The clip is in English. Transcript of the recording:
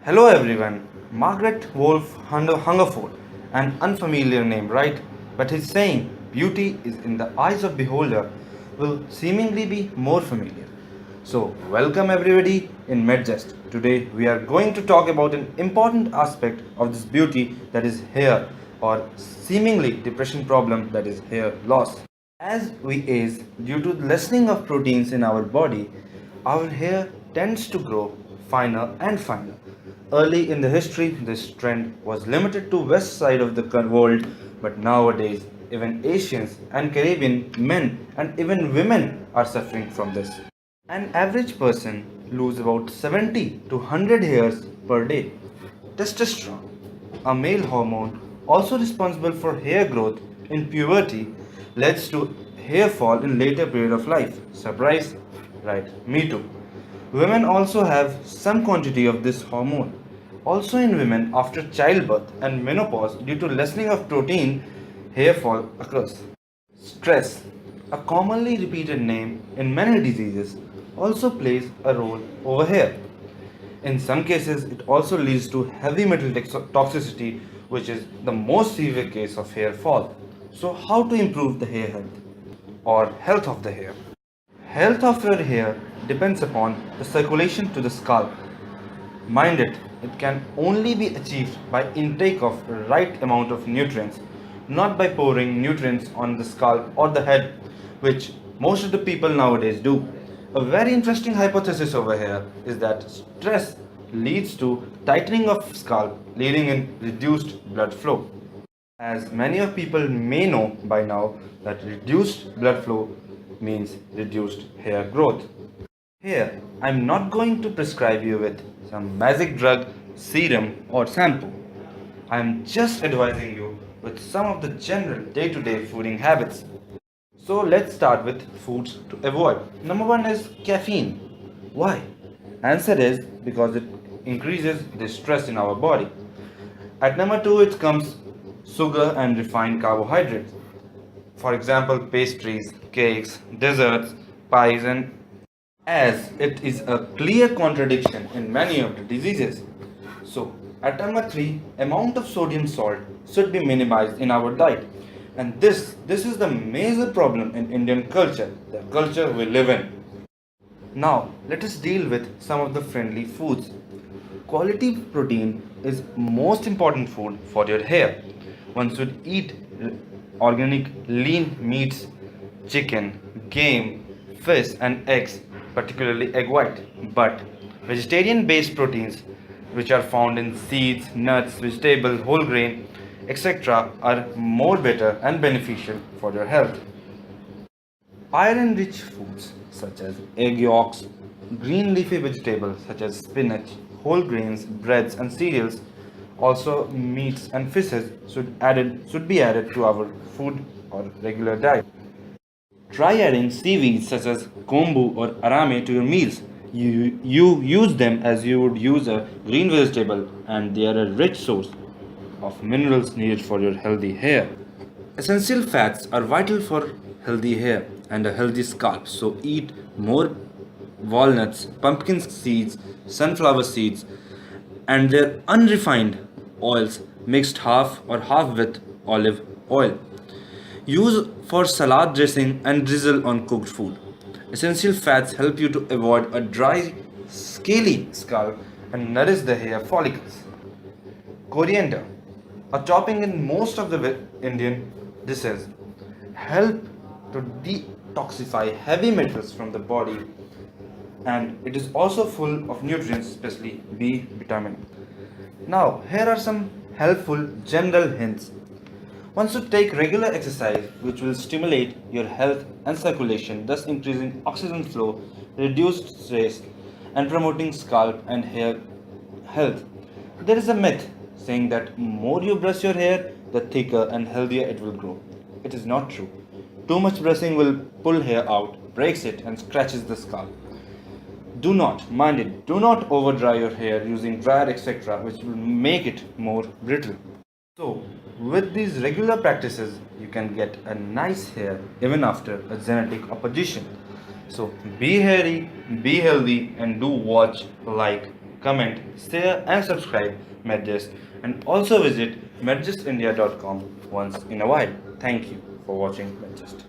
Hello everyone. Margaret Wolf Hungerford, an unfamiliar name, right? But his saying, beauty is in the eyes of beholder, will seemingly be more familiar. So, welcome everybody in Medjust. Today we are going to talk about an important aspect of this beauty, that is hair, or seemingly depression problem, that is hair loss. As we age, due to lessening of proteins in our body, our hair tends to grow finer and finer. Early in the history, this trend was limited to west side of the world, but nowadays, even Asians and Caribbean men and even women are suffering from this. An average person loses about 70 to 100 hairs per day. Testosterone, a male hormone also responsible for hair growth in puberty, leads to hair fall in later period of life. Surprise? Right, me too. Women also have some quantity of this hormone. Also in women after childbirth and menopause due to lessening of protein, hair fall occurs. Stress, a commonly repeated name in many diseases, also plays a role over here. In some cases, it also leads to heavy metal toxicity, which is the most severe case of hair fall. So, how to improve the hair health or health of the hair? Health of your hair depends upon the circulation to the scalp. Mind it, it can only be achieved by intake of right amount of nutrients, not by pouring nutrients on the scalp or the head, which most of the people nowadays do. A very interesting hypothesis over here is that stress leads to tightening of scalp, leading in reduced blood flow. As many of people may know by now that reduced blood flow means reduced hair growth. Here, I'm not going to prescribe you with some magic drug, serum, or shampoo. I'm just advising you with some of the general day to day fooding habits. So, let's start with foods to avoid. Number one is caffeine. Why? Answer is because it increases the stress in our body. At number two, it comes sugar and refined carbohydrates. For example, pastries, cakes, desserts, pies, and as it is a clear contradiction in many of the diseases. So, at number 3, amount of sodium salt should be minimized in our diet. And this is the major problem in Indian culture, the culture we live in. Now, let us deal with some of the friendly foods. Quality protein is most important food for your hair. One should eat organic lean meats, chicken, game, fish and eggs, particularly egg white. But vegetarian based proteins which are found in seeds, nuts, vegetable, whole grain, etc. are more better and beneficial for your health. Iron rich foods such as egg yolks, green leafy vegetables such as spinach, whole grains, breads and cereals, also meats and fishes should be added to our food or regular diet. Try adding seaweeds such as kombu or arame to your meals. You use them as you would use a green vegetable, and they are a rich source of minerals needed for your healthy hair. Essential fats are vital for healthy hair and a healthy scalp, so eat more walnuts, pumpkin seeds, sunflower seeds, and their unrefined oils mixed half or half with olive oil. Use for salad dressing and drizzle on cooked food. Essential fats help you to avoid a dry, scaly scalp and nourish the hair follicles. Coriander, a topping in most of the Indian dishes, help to detoxify heavy metals from the body, and it is also full of nutrients, especially B vitamin. Now, here are some helpful general hints. One should take regular exercise which will stimulate your health and circulation, thus increasing oxygen flow, reduced stress, and promoting scalp and hair health. There is a myth saying that more you brush your hair, the thicker and healthier it will grow. It is not true. Too much brushing will pull hair out, breaks it, and scratches the scalp. Do not, mind it, do not over dry your hair using dryer etc., which will make it more brittle. So, with these regular practices, you can get a nice hair even after a genetic opposition. So, be hairy, be healthy, and do watch, like, comment, share, and subscribe Medjust, and also visit medjustindia.com once in a while. Thank you for watching Medjust.